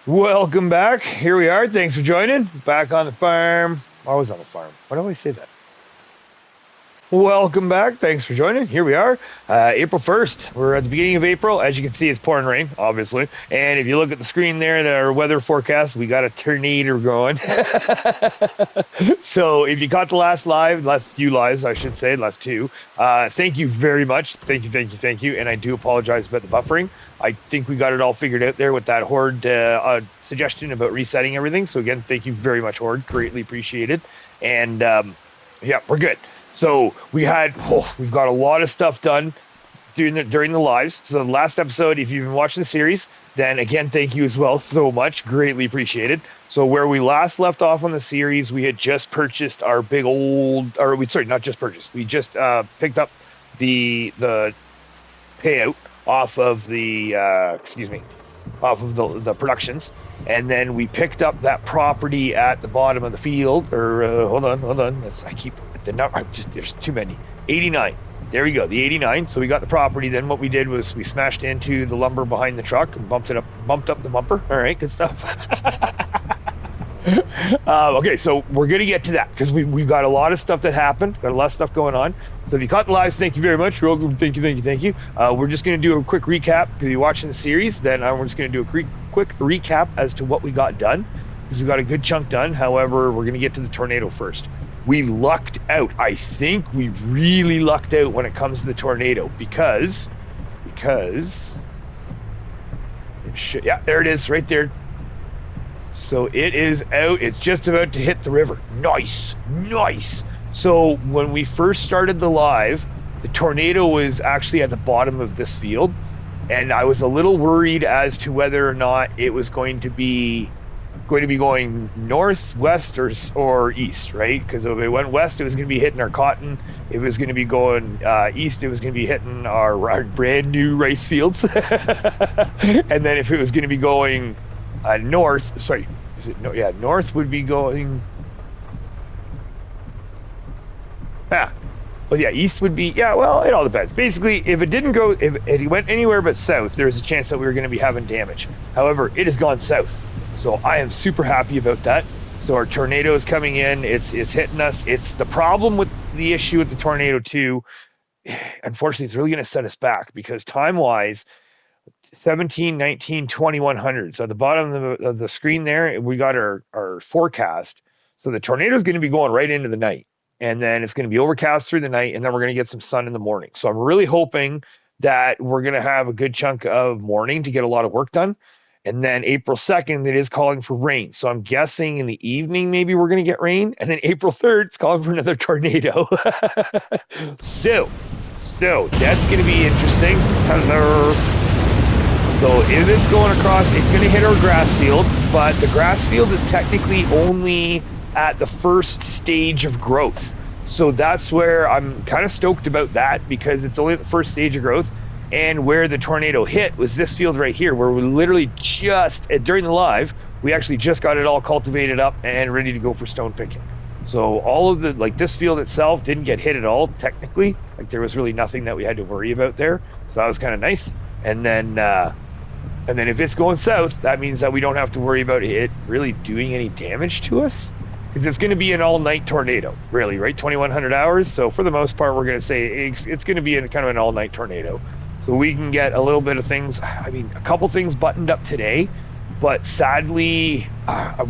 Welcome back. Here we are. Thanks for joining. Back on the farm. Always on the farm. Why do I say that? Welcome back. Thanks for joining. Here we are. April 1st. We're at the beginning of April. As you can see, it's pouring rain, obviously. And if you look at the screen there, our weather forecast, we got a tornado going. So if you caught the last few lives, I should say, last two, thank you very much. Thank you. And I do apologize about the buffering. I think we got it all figured out there with that Horde suggestion about resetting everything. So again, thank you very much, Horde. Greatly appreciated. And yeah, we're good. So we've got a lot of stuff done during the lives. So the last episode, if you've been watching the series, then again, thank you as well so much. Greatly appreciated. So where we last left off on the series, we had just purchased our big old, not just purchased. We just picked up the payout off of the the productions, and then we picked up that property at the bottom of the field. Or hold on. I keep the number. There's too many. 89. There we go. The 89. So we got the property. Then what we did was we smashed into the lumber behind the truck and bumped up the bumper. All right, good stuff. Okay, so we're gonna get to that because we've got a lot of stuff that happened. Got a lot of stuff going on. So if you caught the lives, thank you very much. You're welcome. Thank you. We're just gonna do a quick recap because you're watching the series. Then we're just gonna do a quick recap as to what we got done because we got a good chunk done. However, we're gonna get to the tornado first. We lucked out. I think we really lucked out when it comes to the tornado because yeah, there it is right there. So it is out. It's just about to hit the river. Nice. So when we first started the live, the tornado was actually at the bottom of this field, and I was a little worried as to whether or not it was going to be going north, west, or east, right? Because if it went west, it was going to be hitting our cotton. If it was going to be going east, it was going to be hitting our brand new rice fields. And then if it was going to be going north, north would be going. East would be, it all depends. Basically, if it went anywhere but south, there's a chance that we were going to be having damage. However, it has gone south. So I am super happy about that. So our tornado is coming in, it's hitting us. It's the problem with the issue with the tornado too. Unfortunately, it's really going to set us back because time-wise, 17, 19, 2100. So at the bottom of the screen there, we got our forecast. So the tornado is going to be going right into the night. And then it's going to be overcast through the night, and then we're going to get some sun in the morning. So I'm really hoping that we're going to have a good chunk of morning to get a lot of work done. And then April 2nd, it is calling for rain. So I'm guessing in the evening, maybe we're going to get rain. And then April 3rd, it's calling for another tornado. So that's going to be interesting. Hello. So if it's going across, it's going to hit our grass field, but the grass field is technically only at the first stage of growth. So that's where I'm kind of stoked about that because it's only the first stage of growth. And where the tornado hit was this field right here, where we literally just, during the live, we actually just got it all cultivated up and ready to go for stone picking. So all of the, this field itself didn't get hit at all, technically. There was really nothing that we had to worry about there. So that was kind of nice. And then if it's going south, that means that we don't have to worry about it really doing any damage to us. Because it's going to be an all-night tornado, really, right? 2100 hours. So for the most part, we're going to say it's going to be kind of an all-night tornado. So we can get a little bit of things. I mean, a couple things buttoned up today, but sadly,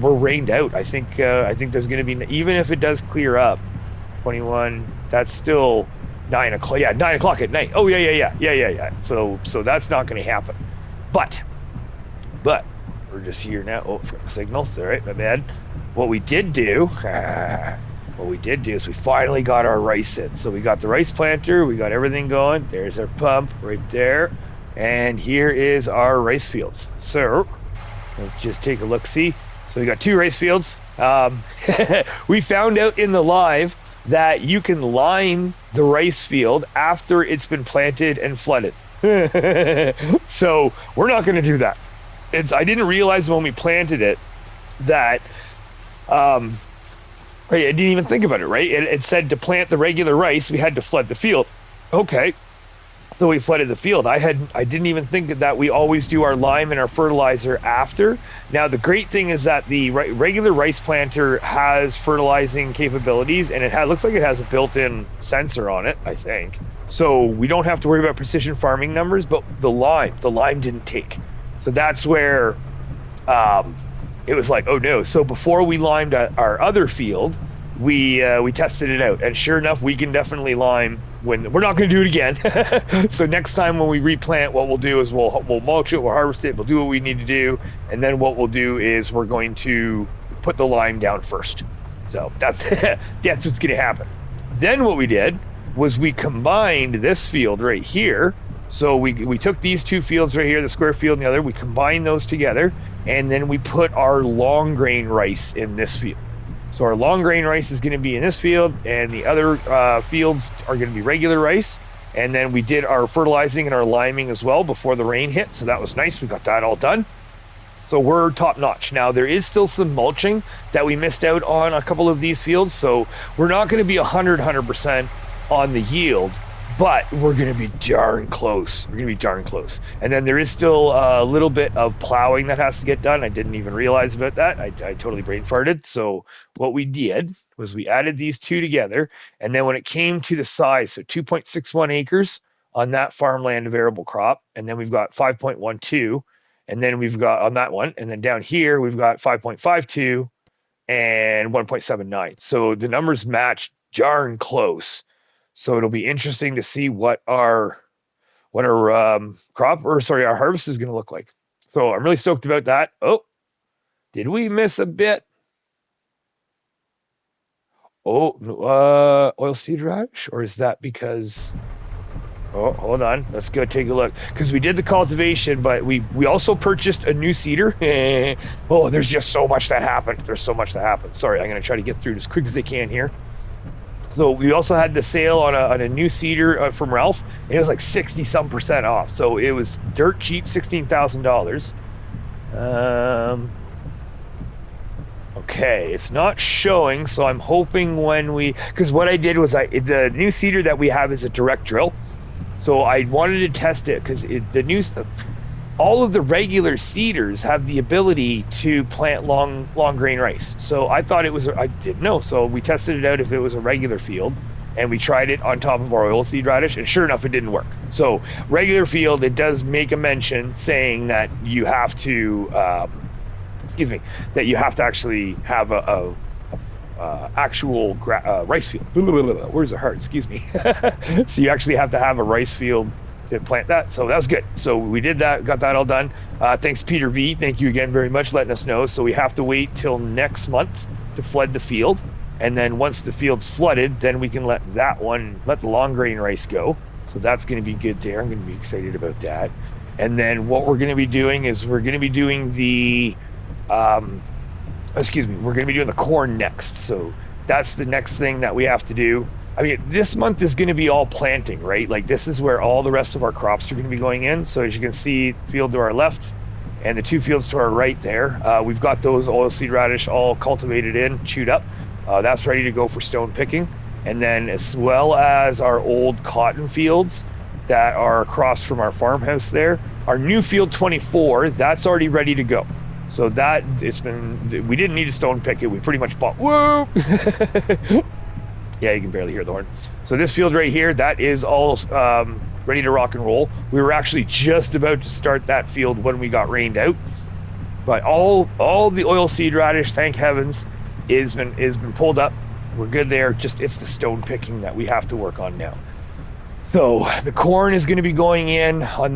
we're rained out. I think there's going to be, even if it does clear up, 21. That's still 9 o'clock. Yeah, 9 o'clock at night. Oh yeah. So that's not going to happen. But we're just here now. Oh, for the signals. All right, my bad. What we did do is we finally got our rice in. So we got the rice planter, we got everything going. There's our pump right there. And here is our rice fields. So let's just take a look, see. So we got two rice fields. We found out in the live that you can line the rice field after it's been planted and flooded. So we're not going to do that. I didn't realize when we planted it that I didn't even think about it, right? It said to plant the regular rice, we had to flood the field. Okay. So we flooded the field. I didn't even think of that. We always do our lime and our fertilizer after. Now the great thing is that the regular rice planter has fertilizing capabilities, and looks like it has a built-in sensor on it, I think. So we don't have to worry about precision farming numbers. But the lime didn't take. So that's where it was like, oh no. So before we limed our other field, we tested it out, and sure enough, we can definitely lime. When we're not going to do it again. So next time when we replant, what we'll do is we'll mulch it, we'll harvest it, we'll do what we need to do, and then what we'll do is we're going to put the lime down first. So that's that's what's going to happen. Then what we did was we combined this field right here. So we took these two fields right here, the square field and the other, we combined those together, and then we put our long grain rice in this field. So our long grain rice is going to be in this field, and the other fields are going to be regular rice. And then we did our fertilizing and our liming as well before the rain hit. So that was nice. We got that all done. So we're top notch. Now there is still some mulching that we missed out on a couple of these fields. So we're not going to be 100% on the yield, but we're going to be darn close. We're going to be darn close. And then there is still a little bit of plowing that has to get done. I didn't even realize about that. I totally brain farted. So what we did was we added these two together. And then when it came to the size, so 2.61 acres on that farmland variable crop. And then we've got 5.12. And then we've got on that one. And then down here, we've got 5.52 and 1.79. So the numbers match darn close. So it'll be interesting to see what our our harvest is going to look like. So I'm really stoked about that. Oh, did we miss a bit? Oh, oilseed radish, or is that because? Oh, hold on. Let's go take a look, because we did the cultivation, but we also purchased a new seeder. Oh, there's just so much that happened. There's so much that happened. Sorry, I'm going to try to get through it as quick as I can here. So we also had the sale on a new seeder from Ralph, and it was like 60-some% off. So it was dirt cheap, $16,000. Okay, it's not showing, so I'm hoping because what I did was the new seeder that we have is a direct drill. So I wanted to test it because all of the regular seeders have the ability to plant long grain rice. So I thought I didn't know. So we tested it out if it was a regular field, and we tried it on top of our oilseed radish, and sure enough, it didn't work. So regular field, it does make a mention saying that you have to, that you have to actually have a actual rice field. Where's the heart? Excuse me. So you actually have to have a rice field to plant that. So that was good. So we did that, got that all done. Thanks, Peter V. Thank you again very much letting us know. So we have to wait till next month to flood the field. And then once the field's flooded, then we can let the long grain rice go. So that's going to be good there. I'm going to be excited about that. And then what we're going to be doing is we're going to be doing the corn next. So that's the next thing that we have to do. I mean, this month is going to be all planting, right? Like this is where all the rest of our crops are going to be going in. So as you can see, field to our left and the two fields to our right there, we've got those oilseed radish all cultivated in, chewed up. That's ready to go for stone picking. And then as well as our old cotton fields that are across from our farmhouse there, our new field 24, that's already ready to go. So we didn't need to stone pick it. We pretty much bought, whoa! Yeah, you can barely hear the horn. So this field right here, that is all ready to rock and roll. We were actually just about to start that field when we got rained out. But all the oilseed radish, thank heavens, is been pulled up. We're good there. It's the stone picking that we have to work on now. So the corn is going to be going in on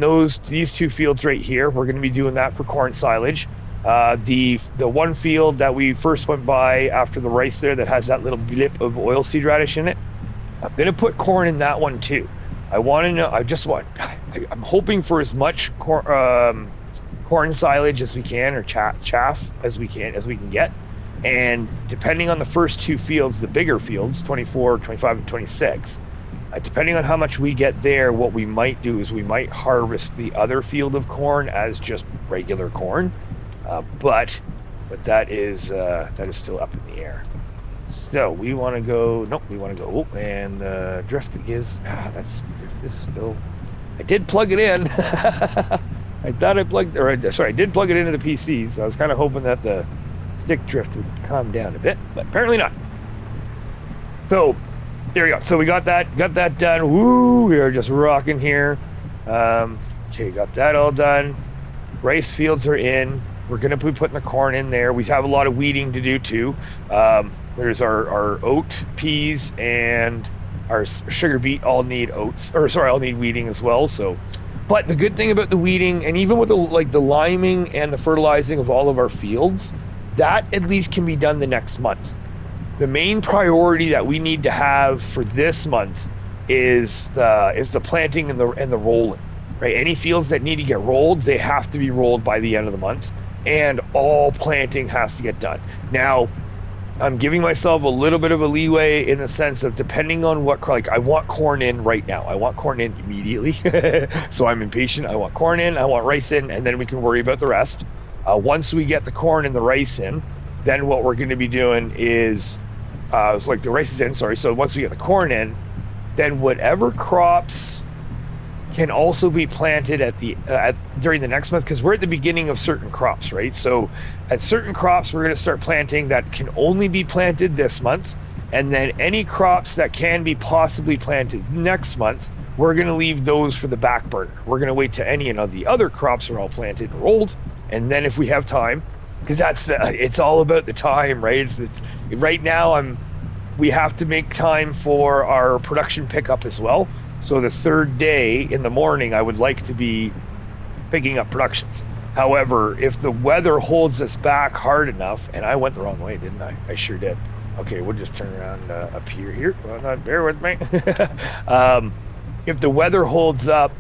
these two fields right here. We're going to be doing that for corn silage. The one field that we first went by after the rice there that has that little blip of oilseed radish in it, I'm going to put corn in that one too. I want to know, I'm hoping for as much corn silage as we can, or chaff as we can get. And depending on the first two fields, the bigger fields, 24, 25, and 26, depending on how much we get there, what we might do is we might harvest the other field of corn as just regular corn. But that is still up in the air. So we want to go, and the drift is still, I did plug it in. I thought I plugged, I did plug it into the PC, so I was kind of hoping that the stick drift would calm down a bit, but apparently not. So there we go. So we got that done. Woo, we are just rocking here. Okay, got that all done. Rice fields are in. We're going to be putting the corn in there. We have a lot of weeding to do too. There's our oat, peas, and our sugar beet all need all need weeding as well. So, but the good thing about the weeding, and even with the liming and the fertilizing of all of our fields, that at least can be done the next month. The main priority that we need to have for this month is the planting and the rolling. Right? Any fields that need to get rolled, they have to be rolled by the end of the month, and all planting has to get done. Now, I'm giving myself a little bit of a leeway in the sense of depending on what, like I want corn in right now. I want corn in immediately. So I'm impatient. I want corn in, I want rice in, and then we can worry about the rest. Once we get the corn and the rice in, then what we're going to be doing is, like the rice is in, sorry. So once we get the corn in, then whatever crops can also be planted during the next month, because we're at the beginning of certain crops, right? So at certain crops, we're going to start planting that can only be planted this month, and then any crops that can be possibly planted next month, we're going to leave those for the back burner. We're going to wait till any of the other crops are all planted and rolled, and then if we have time, because it's all about the time, right? Right now we have to make time for our production pickup as well. So the third day in the morning, I would like to be picking up productions. However, if the weather holds us back hard enough, and I went the wrong way, didn't I? I sure did. Okay, we'll just turn around up here. Well, not bear with me. If the weather holds up,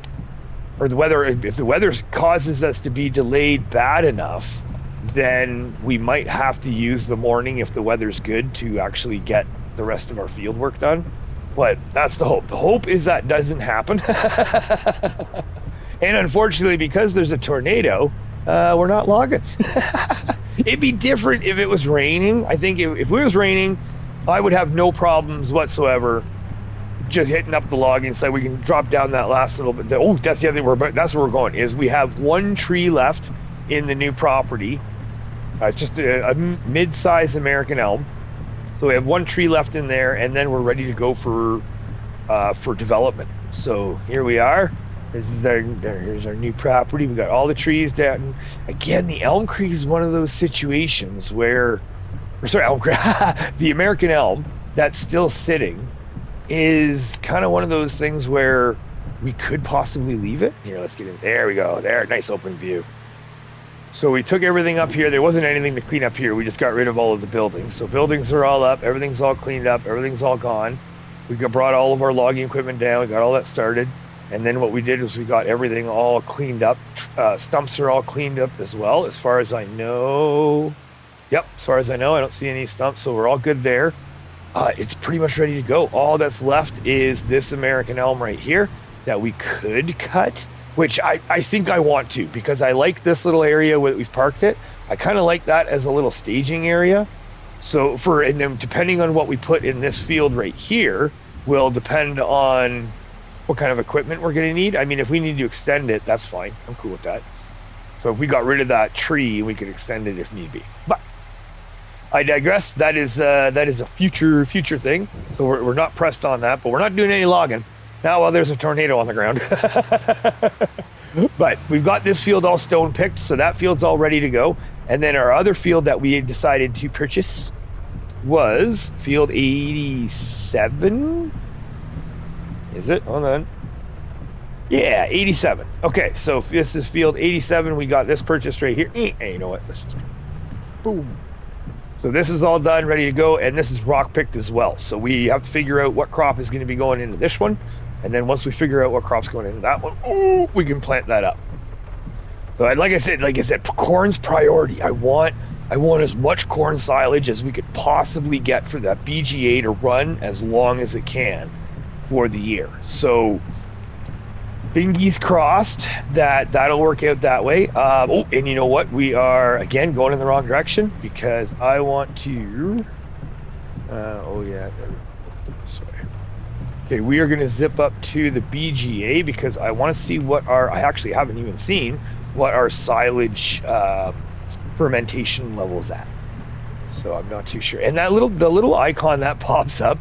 or if the weather causes us to be delayed bad enough, then we might have to use the morning if the weather's good to actually get the rest of our field work done. But that's the hope. The hope is that doesn't happen. And unfortunately, because there's a tornado, we're not logging. It'd be different if it was raining. I think if it was raining, I would have no problems whatsoever just hitting up the logging site. We can drop down that last little bit. Oh, that's the other thing. That's where we're going, is we have one tree left in the new property. Just a mid-size American elm. So we have one tree left in there, and then we're ready to go for development. So here we are. Here's our new property. We got all the trees down. Again, the elm tree is one of those situations where, the American elm that's still sitting is kind of one of those things where we could possibly leave it. Here, let's get in. There we go. There, nice open view. So we took everything up here. There wasn't anything to clean up here. We just got rid of all of the buildings. So buildings are all up. Everything's all cleaned up. Everything's all gone. We brought all of our logging equipment down. We got all that started. And then what we did was we got everything all cleaned up. Stumps are all cleaned up as well, as far as I know. Yep, as far as I know, I don't see any stumps. So we're all good there. It's pretty much ready to go. All that's left is this American elm right here that we could cut, which I think I want to, because I like this little area where we've parked it. I kind of like that as a little staging area. So and then depending on what we put in this field right here will depend on what kind of equipment we're going to need. I mean, if we need to extend it, that's fine. I'm cool with that. So if we got rid of that tree, we could extend it if need be. But I digress. That is a future thing. So we're not pressed on that, but we're not doing any logging. Now, well, there's a tornado on the ground. But we've got this field all stone picked, so that field's all ready to go. And then our other field that we decided to purchase was field 87. Is it? Hold on. Yeah, 87. Okay, so if this is field 87. We got this purchased right here. Hey, you know what? Let's just boom. So this is all done, ready to go, and this is rock picked as well. So we have to figure out what crop is going to be going into this one, and then once we figure out what crop's going into that one, we can plant that up. So like I said, corn's priority. I want as much corn silage as we could possibly get for that BGA to run as long as it can for the year. So fingers crossed that'll work out that way. And you know what? We are again going in the wrong direction, because I want to. There we go. This way. Okay, we are going to zip up to the BGA because I want to see what I actually haven't even seen what our silage fermentation level's at. So I'm not too sure. And the little icon that pops up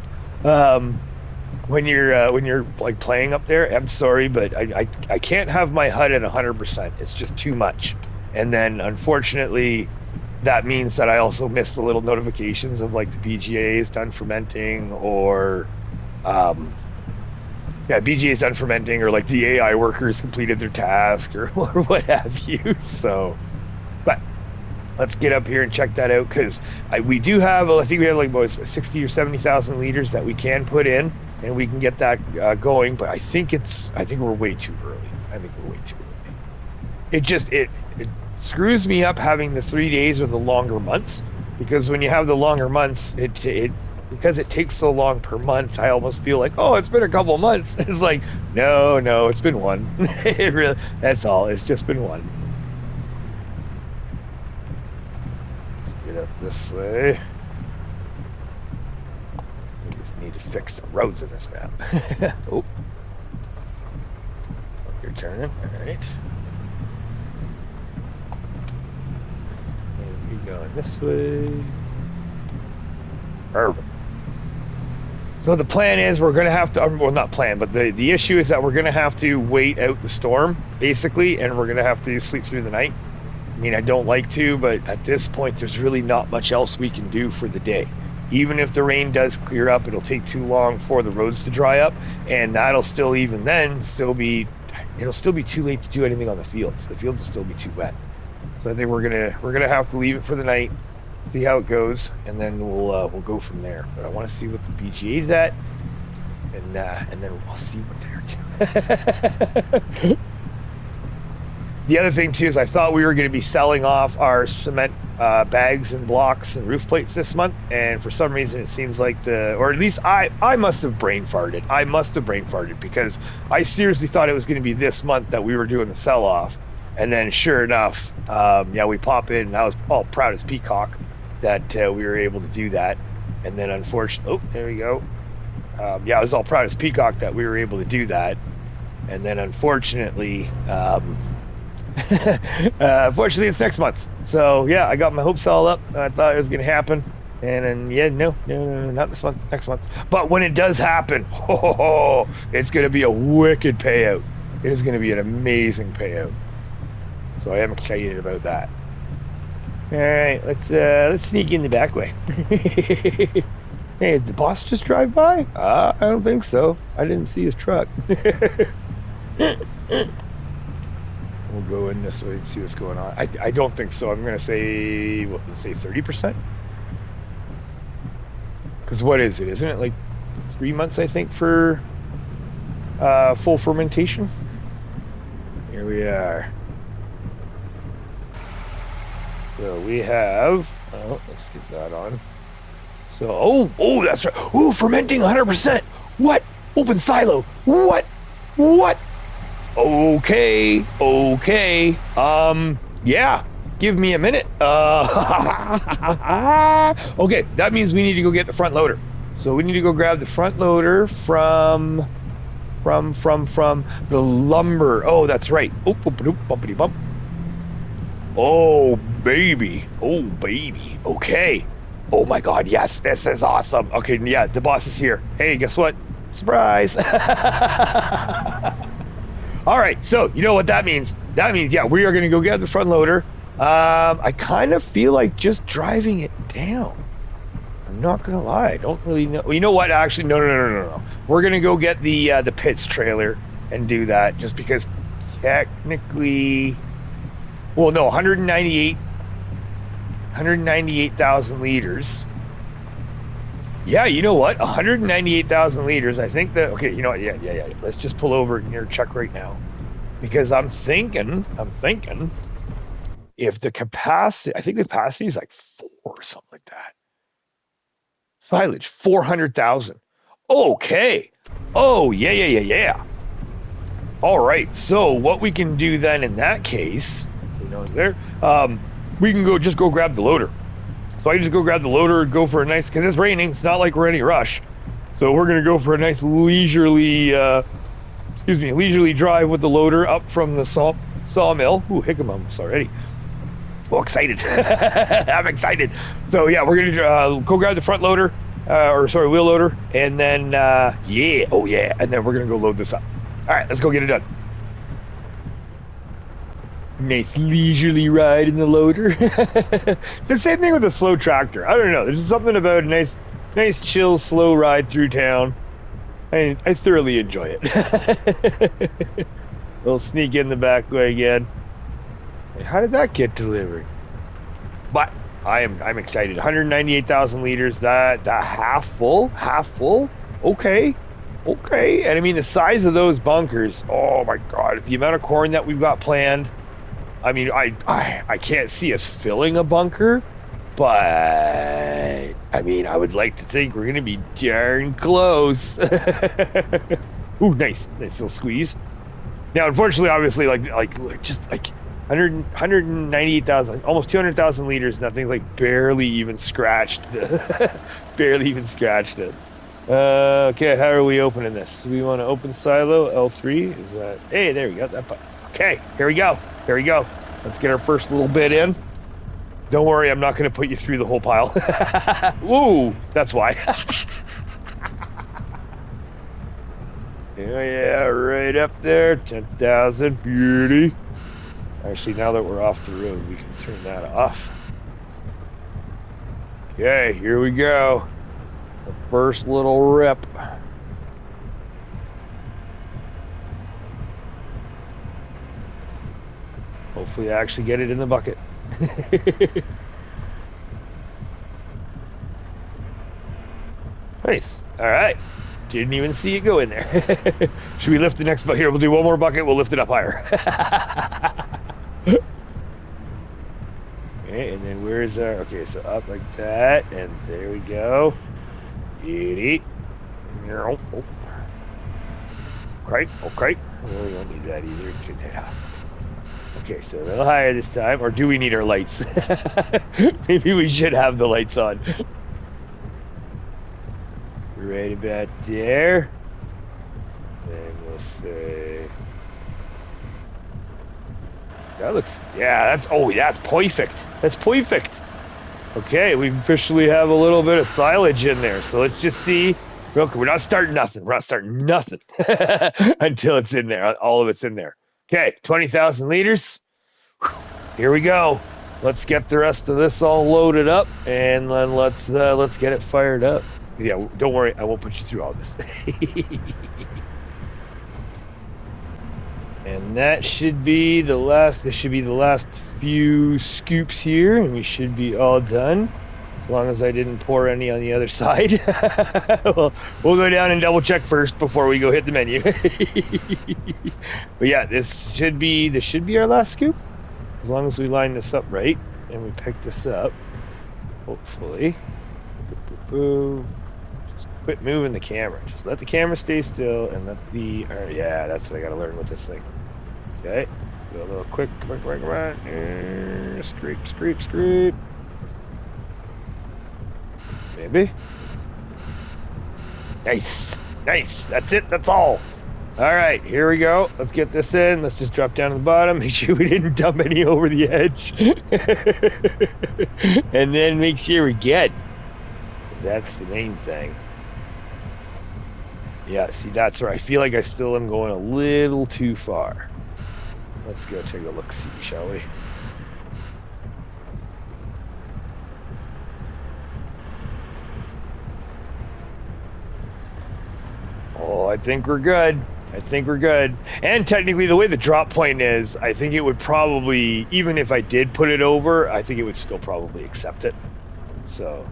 when you're like playing up there, I'm sorry, but I can't have my HUD at 100%. It's just too much. And then unfortunately, that means that I also miss the little notifications of like the BGA is done fermenting, or BGA is done fermenting, or like the AI workers completed their task, or what have you. So, but let's get up here and check that out, because we do have, I think we have like about 60 or 70,000 liters that we can put in, and we can get that going. But I think we're way too early. It screws me up having the 3 days or the longer months, because when you have the longer months, because it takes so long per month, I almost feel like, oh, it's been a couple months. It's like, no, it's been one. It really, that's all. It's just been one. Let's get up this way. We just need to fix the roads in this map. Oh, you're turning. All right. Going this way. Perfect. So the plan is we're going to have to, well, not plan, but the issue is that we're going to have to wait out the storm, basically, and we're going to have to sleep through the night. I mean, I don't like to, but at this point, there's really not much else we can do for the day. Even if the rain does clear up, it'll take too long for the roads to dry up, and that'll still be too late to do anything on the fields. The fields will still be too wet. So I think we're gonna have to leave it for the night, see how it goes, and then we'll go from there. But I want to see what the BGA's at, and then we'll see what they're doing. The other thing too is I thought we were going to be selling off our cement bags and blocks and roof plates this month, and for some reason it seems like or at least I must have brain farted, because I seriously thought it was going to be this month that we were doing the sell off. And then sure enough, we pop in, and I was all proud as peacock that we were able to do that. And then unfortunately, oh, there we go. I was all proud as peacock that we were able to do that. And then unfortunately, unfortunately it's next month. So yeah, I got my hopes all up. I thought it was going to happen. And then, no, not this month, next month. But when it does happen, it's going to be a wicked payout. It is going to be an amazing payout. So I am excited about that. All right, let's sneak in the back way. Hey, did the boss just drive by? I don't think so. I didn't see his truck. We'll go in this way and see what's going on. I don't think so. I'm gonna say, let's say 30%. Because what is it? Isn't it like 3 months? I think for full fermentation. Here we are. So we have, let's get that on. So, that's right. Oh, fermenting 100%. What? Open silo. What? Okay. Yeah. Give me a minute. Okay, that means we need to go get the front loader. So we need to go grab the front loader from the lumber. Oh, that's right. Bumpity bump. Oh baby. Okay. Oh my god, yes, this is awesome. Okay, yeah, the boss is here. Hey, guess what? Surprise. All right, so you know what that means? That means, yeah, we are going to go get the front loader. I kind of feel like just driving it down. I'm not going to lie. I don't really know. Well, you know what? Actually, no. We're going to go get the pits trailer and do that, just because technically... Well, no, 198,000 liters. Yeah, you know what? 198,000 liters. I think that, okay, you know what? Yeah. Let's just pull over and check right now. Because I'm thinking, if the capacity, I think the capacity is like 4 or something like that. Silage, 400,000. Okay. Oh, yeah. All right, so what we can do then in that case... there, we can go grab the loader. So I can just go grab the loader, go for a nice, because it's raining. It's not like we're in any rush. So we're gonna go for a nice leisurely, leisurely drive with the loader up from the sawmill. Ooh, hickamums already. Well, excited. I'm excited. So yeah, we're gonna go grab the front loader, wheel loader, and then and then we're gonna go load this up. All right, let's go get it done. Nice leisurely ride in the loader. It's the same thing with a slow tractor. I don't know. There's something about a nice, chill, slow ride through town. I thoroughly enjoy it. We'll sneak in the back way again. How did that get delivered? But I'm excited. 198,000 liters. That half full. Okay. And I mean the size of those bunkers. Oh my God! The amount of corn that we've got planned. I mean, I can't see us filling a bunker, but I mean, I would like to think we're gonna be darn close. Ooh, nice little squeeze. Now, unfortunately, obviously, just 198,000, almost 200,000 liters. Nothing, like barely even scratched. Barely even scratched it. Okay, how are we opening this? Do we want to open silo L3? Is that? Hey, there we go. That button. Okay, here we go. Let's get our first little bit in. Don't worry, I'm not going to put you through the whole pile. Ooh, that's why. Yeah, right up there. 10,000, beauty. Actually, now that we're off the road, we can turn that off. Okay, here we go. The first little rip. Hopefully I actually get it in the bucket. Nice. All right. Didn't even see it go in there. Should we lift the next bucket? Here, we'll do one more bucket. We'll lift it up higher. Okay, and then where's our... Okay, so up like that, and there we go. Beauty. Oh. Okay. Oh, we don't need that either. Turn that off. Okay, so a little higher this time. Or do we need our lights? Maybe we should have the lights on. Right about there. And we'll say... That looks... Yeah, that's perfect. That's perfect. Okay, we officially have a little bit of silage in there. So let's just see. Look, we're not starting nothing. We're not starting nothing until it's in there. All of it's in there. Okay, 20,000 liters. Whew. Here we go. Let's get the rest of this all loaded up, and then let's get it fired up. Yeah, don't worry, I won't put you through all this. And that should be the last. This should be the last few scoops here, and we should be all done. As long as I didn't pour any on the other side. we'll go down and double check first before we go hit the menu. But yeah, this should be our last scoop. As long as we line this up right and we pick this up, hopefully. Just quit moving the camera. Just let the camera stay still and let the... yeah, that's what I gotta learn with this thing. Okay, do a little quick, come on. Scrape. Maybe. Nice. That's it. That's all. All right, here we go. Let's get this in. Let's just drop down to the bottom. Make sure we didn't dump any over the edge. And then make sure we're good. That's the main thing. Yeah, see, that's where I feel like I still am going a little too far. Let's go take a look-see, shall we? Oh, I think we're good. And technically, the way the drop point is, I think it would probably, even if I did put it over, I think it would still probably accept it. So,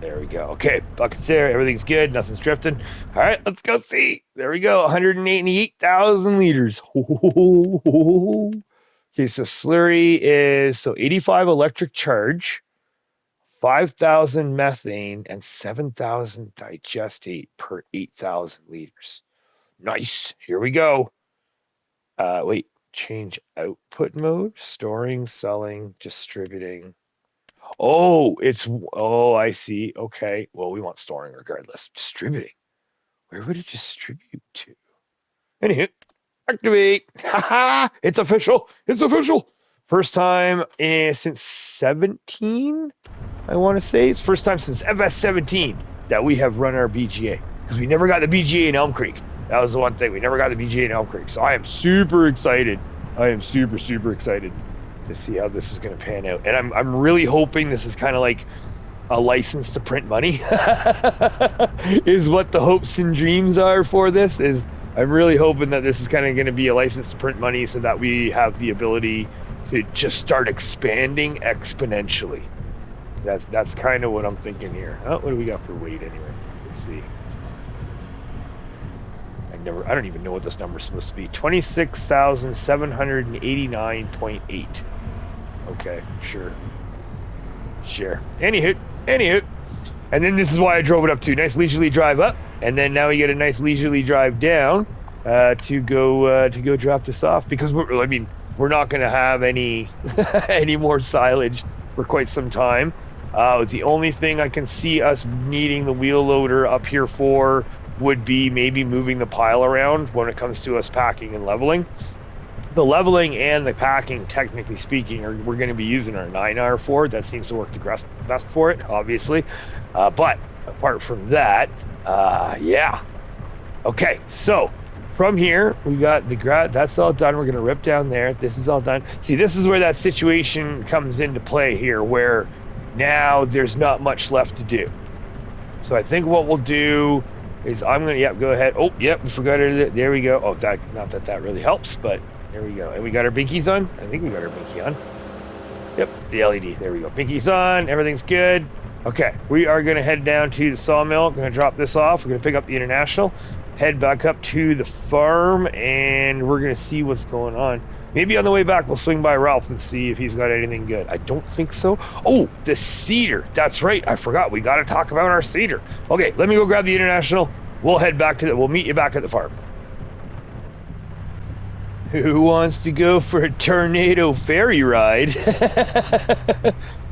there we go. Okay, buckets there. Everything's good. Nothing's drifting. All right, let's go see. There we go. 188,000 liters. Okay, so slurry is 85 electric charge, 5,000 methane, and 7,000 digestate per 8,000 liters. Nice. Here we go. Wait, change output mode, storing, selling, distributing. Oh, oh, I see. Okay. Well, we want storing regardless. Distributing. Where would it distribute to? Anywho, activate. Haha! It's official. It's official. First time since 17, I want to say. It's first time since FS17 that we have run our BGA. Because we never got the BGA in Elm Creek. That was the one thing. We never got the BGA in Elm Creek. So I am super excited. I am super, super excited to see how this is going to pan out. And I'm really hoping this is kind of like a license to print money is what the hopes and dreams are for this. Is I'm really hoping that this is kind of going to be a license to print money so that we have the ability to just start expanding exponentially. That's kind of what I'm thinking here. Oh, what do we got for weight anyway? Let's see. I don't even know what this number is supposed to be. 26,789.8. Okay, sure. Anywho. And then this is why I drove it up to. Nice leisurely drive up, and then now we get a nice leisurely drive down to go drop this off, because we're not going to have any any more silage for quite some time. The only thing I can see us needing the wheel loader up here for would be maybe moving the pile around when it comes to us packing and leveling. The leveling and the packing, technically speaking, we're going to be using our 9R for. That seems to work the best for it, obviously. But apart from that, yeah. Okay, so from here, we got the that's all done. We're going to rip down there. This is all done. See, this is where that situation comes into play here, where now there's not much left to do. So I think what we'll do is I'm going to, go ahead. Oh, yep, we forgot it. There we go. Oh, not that really helps, but there we go. And we got our binkies on. I think we got our binky on. Yep, the LED. There we go. Binkies on. Everything's good. Okay, we are going to head down to the sawmill. Going to drop this off. We're going to pick up the International, head back up to the farm, and we're going to see what's going on. Maybe on the way back, we'll swing by Ralph and see if he's got anything good. I don't think so. Oh, the cedar. That's right. I forgot. We got to talk about our cedar. Okay, let me go grab the International. We'll head back to we'll meet you back at the farm. Who wants to go for a tornado ferry ride?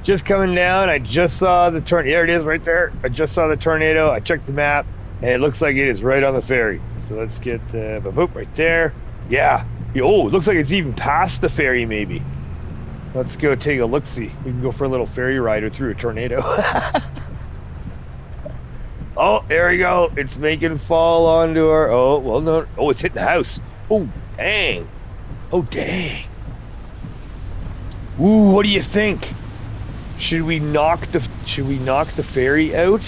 Just coming down. I just saw the tornado. There it is right there. I just saw the tornado. I checked the map, and it looks like it is right on the ferry. So let's get boop right there. Yeah. Oh, it looks like it's even past the ferry, maybe. Let's go take a look-see. We can go for a little ferry ride through a tornado. Oh, there we go. It's making fall onto our... Oh, well, no. Oh, it's hitting the house. Oh, dang. Oh, dang. Ooh, what do you think? Should we knock the ferry out?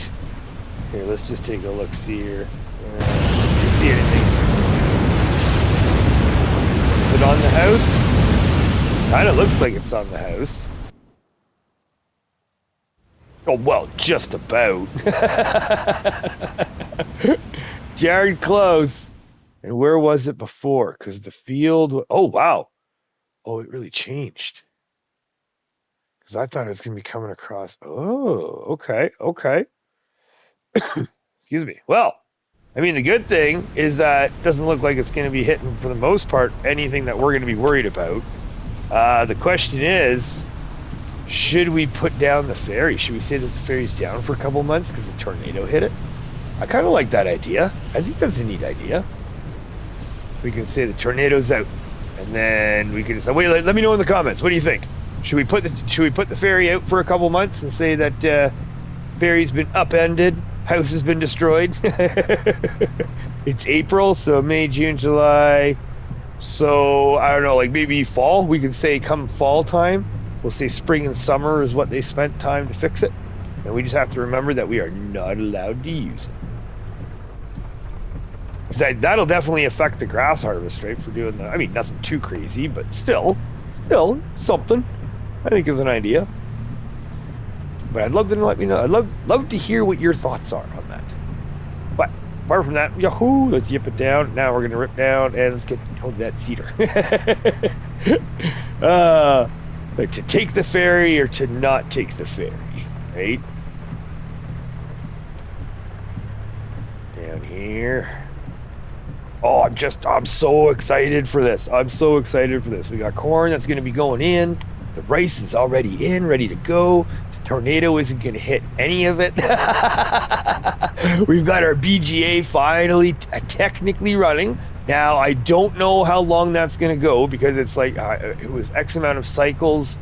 Here, let's just take a look-see here. Do you see anything? Is it on the house? Kind of looks like it's on the house. Oh, well, just about. Darn close. And where was it before? Because the field... Oh, wow. Oh, it really changed. Because I thought it was going to be coming across... Oh, okay. Excuse me. Well, I mean, the good thing is that it doesn't look like it's going to be hitting, for the most part, anything that we're going to be worried about. The question is... Should we put down the ferry? Should we say that the ferry's down for a couple months because the tornado hit it? I kind of like that idea. I think that's a neat idea. We can say the tornado's out, and then we can decide. Wait, let me know in the comments. What do you think? Should we put the ferry out for a couple months and say that ferry's been upended, house has been destroyed? It's April, so May, June, July. So I don't know, like maybe fall. We can say come fall time. We'll say spring and summer is what they spent time to fix it. And we just have to remember that we are not allowed to use it. Because that'll definitely affect the grass harvest, right? For doing I mean, nothing too crazy, but still something. I think is an idea. But I'd love to let me know. I'd love to hear what your thoughts are on that. But apart from that, yahoo! Let's yip it down. Now we're gonna rip down and let's get that cedar. Like to take the ferry or to not take the ferry, right? Down here. Oh, I'm so excited for this. We got corn that's going to be going in. The rice is already in, ready to go. The tornado isn't going to hit any of it. We've got our BGA finally technically running. Now, I don't know how long that's going to go because it's like it was X amount of cycles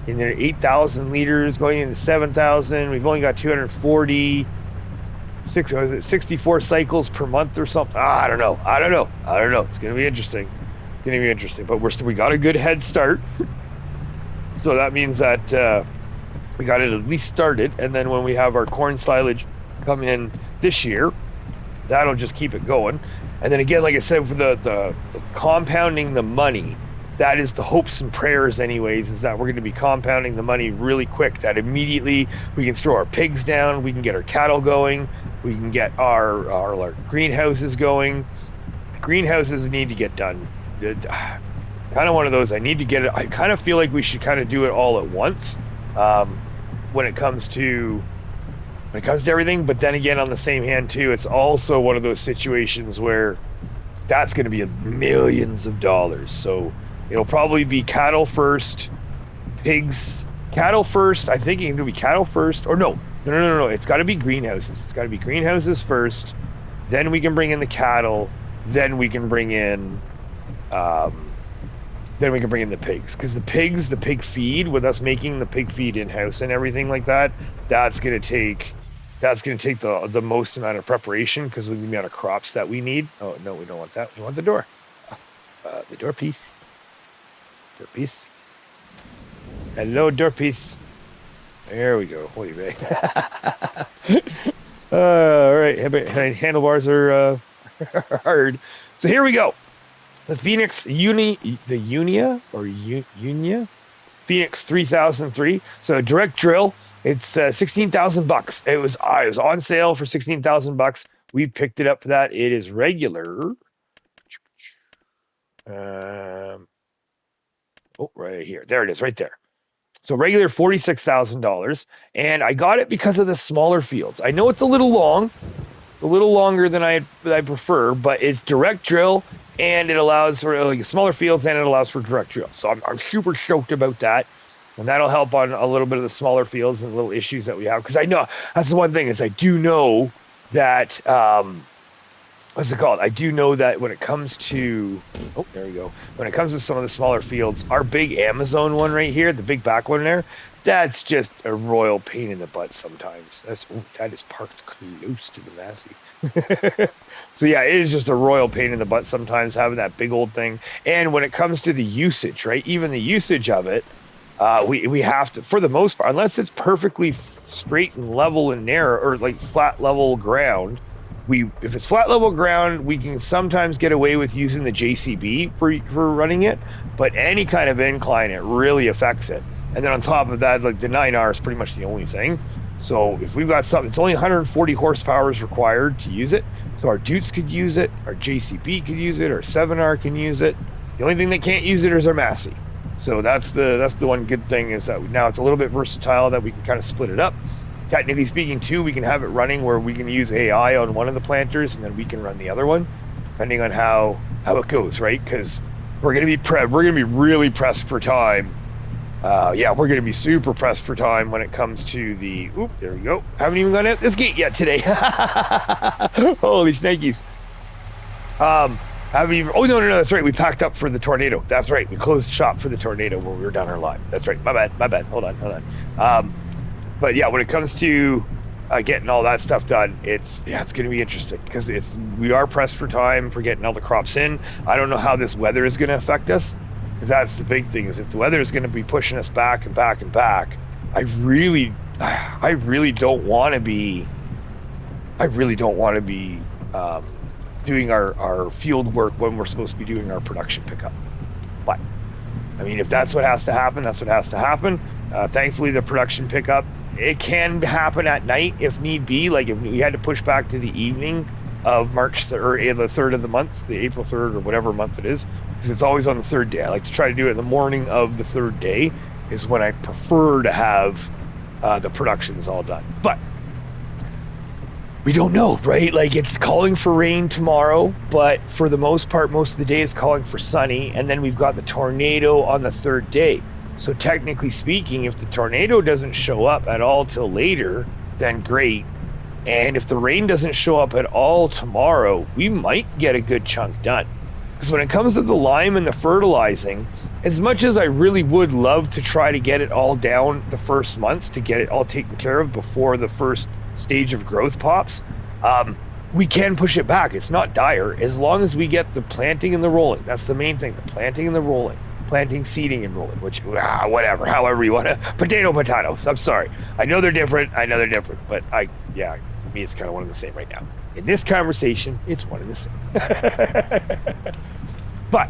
in there, 8,000 liters going into 7,000. We've only got 64 cycles per month or something. I don't know. It's going to be interesting. But we got a good head start. So that means that we got it at least started. And then when we have our corn silage come in this year, that'll just keep it going. And then again, like I said, for the compounding the money, that is the hopes and prayers anyways, is that we're going to be compounding the money really quick, that immediately we can throw our pigs down, we can get our cattle going, we can get our greenhouses going. The greenhouses need to get done. It's kind of one of those, I need to get it. I kind of feel like we should kind of do it all at once when it comes to everything. But then again, on the same hand too, it's also one of those situations where that's going to be millions of dollars. So it'll probably be cattle first, pigs, cattle first. I think it's going to be cattle first, or no. It's got to be greenhouses. It's got to be greenhouses first. Then we can bring in the cattle. Then we can bring in the pigs. Because the pig feed, with us making the pig feed in-house and everything like that, that's going to take the most amount of preparation because of the amount of crops that we need. Oh, no, we don't want that. We want the door. The door piece. Door piece. Hello, door piece. There we go. Holy bag. All right. Handlebars are hard. So here we go. The Phoenix Unia Phoenix 3003. So direct drill. It's $16,000. It was on sale for $16,000. We picked it up for that. It is regular. Right here. There it is, right there. So regular $46,000, and I got it because of the smaller fields. I know it's a little longer than I prefer, but it's direct drill, and it allows for like smaller fields, and it allows for direct drill. So I'm super stoked about that. And that'll help on a little bit of the smaller fields and little issues that we have. Because I know, that's the one thing, is I do know that, what's it called? I do know that when it comes to, there we go. When it comes to some of the smaller fields, our big Amazon one right here, the big back one there, that's just a royal pain in the butt sometimes. That is parked close to the Massey. So yeah, it is just a royal pain in the butt sometimes having that big old thing. And when it comes to the usage, right, even the usage of it, we have to, for the most part, unless it's perfectly straight and level and narrow, or like flat level ground, if it's flat level ground, we can sometimes get away with using the JCB for running it, but any kind of incline, it really affects it. And then on top of that, like the 9R is pretty much the only thing. So if we've got something, it's only 140 horsepower is required to use it. So our Dutes could use it, our JCB could use it, our 7R can use it. The only thing that can't use it is our Massey. So that's the one good thing, is that now it's a little bit versatile, that we can kind of split it up. Technically speaking too, we can have it running where we can use AI on one of the planters, and then we can run the other one, depending on how it goes, right? Because we're gonna be really pressed for time. We're gonna be super pressed for time when it comes to the. There we go. Haven't even gone out this gate yet today. Holy shnikes. No, that's right. We packed up for the tornado. That's right. We closed shop for the tornado when we were down our line. That's right. My bad. Hold on. But yeah, when it comes to getting all that stuff done, it's going to be interesting, because we are pressed for time for getting all the crops in. I don't know how this weather is going to affect us, because that's the big thing, is if the weather is going to be pushing us back and back and back, I really don't want to be doing our field work when we're supposed to be doing our production pickup. But I mean, if that's what has to happen, that's what has to happen. Thankfully, the production pickup, it can happen at night if need be. Like if we had to push back to the evening of March 3rd, or the 3rd of the month, the April 3rd or whatever month it is, because it's always on the 3rd day. I like to try to do it in the morning of the 3rd day, is when I prefer to have the productions all done. But we don't know, right? Like, it's calling for rain tomorrow, but for the most part, most of the day is calling for sunny. And then we've got the tornado on the 3rd day. So technically speaking, if the tornado doesn't show up at all till later, then great. And if the rain doesn't show up at all tomorrow, we might get a good chunk done. Because when it comes to the lime and the fertilizing, as much as I really would love to try to get it all down the first month to get it all taken care of before the first stage of growth pops, we can push it back. It's not dire as long as we get the planting and the rolling. That's the main thing, the planting and the rolling. Planting, seeding, and rolling, which, whatever, however you want to, potatoes. I'm sorry. I know they're different, but to me, it's kind of one and the same right now. In this conversation, it's one and the same. But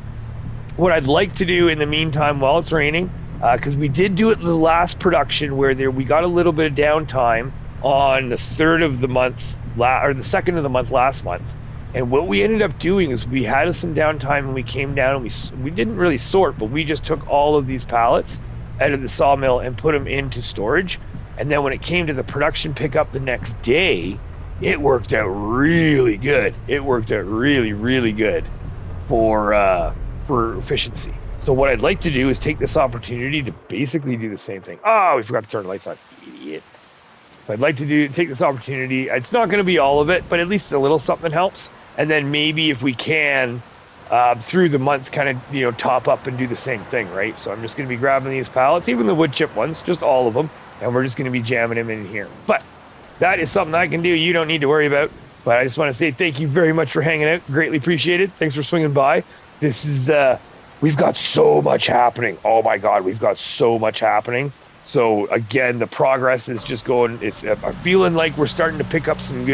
what I'd like to do in the meantime, while it's raining, because we did do it the last production where we got a little bit of downtime on the 3rd of the month, or the 2nd of the month last month. And what we ended up doing is we had some downtime and we came down and we didn't really sort, but we just took all of these pallets out of the sawmill and put them into storage. And then when it came to the production pickup the next day, it worked out really good. It worked out really, really good for efficiency. So what I'd like to do is take this opportunity to basically do the same thing. Oh, we forgot to turn the lights on. Idiot. So I'd like to take this opportunity. It's not going to be all of it, but at least a little something helps. And then maybe if we can, through the month, kind of, top up and do the same thing, right? So I'm just going to be grabbing these pallets, even the wood chip ones, just all of them, and we're just going to be jamming them in here. But that is something I can do. You don't need to worry about. But I just want to say thank you very much for hanging out. Greatly appreciated. Thanks for swinging by. This is, we've got so much happening. Oh my God, we've got so much happening. So again, the progress is just going, I'm feeling like we're starting to pick up some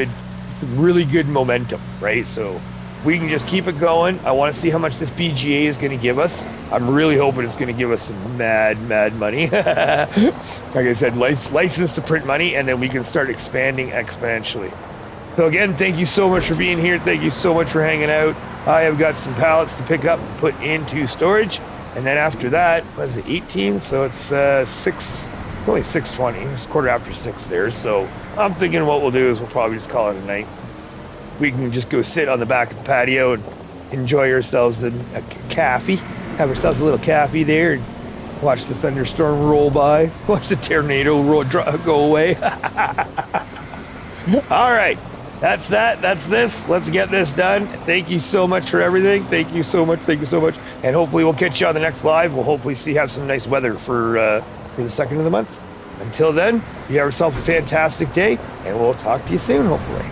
really good momentum, right? So we can just keep it going. I want to see how much this BGA is going to give us. I'm really hoping it's going to give us some mad money. Like I said, license to print money, and then we can start expanding exponentially. So again, thank you so much for being here. Thank you so much for hanging out. I have got some pallets to pick up and put into storage. And then after that, what is it, 18? So it's 6, it's only 6:20. It's 6:15 there. So I'm thinking what we'll do is we'll probably just call it a night. We can just go sit on the back of the patio and enjoy ourselves a coffee. Have ourselves a little coffee there and watch the thunderstorm roll by. Watch the tornado go away. All right. That's that. That's this. Let's get this done. Thank you so much for everything. Thank you so much. Thank you so much. And hopefully we'll catch you on the next live. We'll hopefully have some nice weather for the 2nd of the month. Until then, you have yourself a fantastic day, and we'll talk to you soon, hopefully.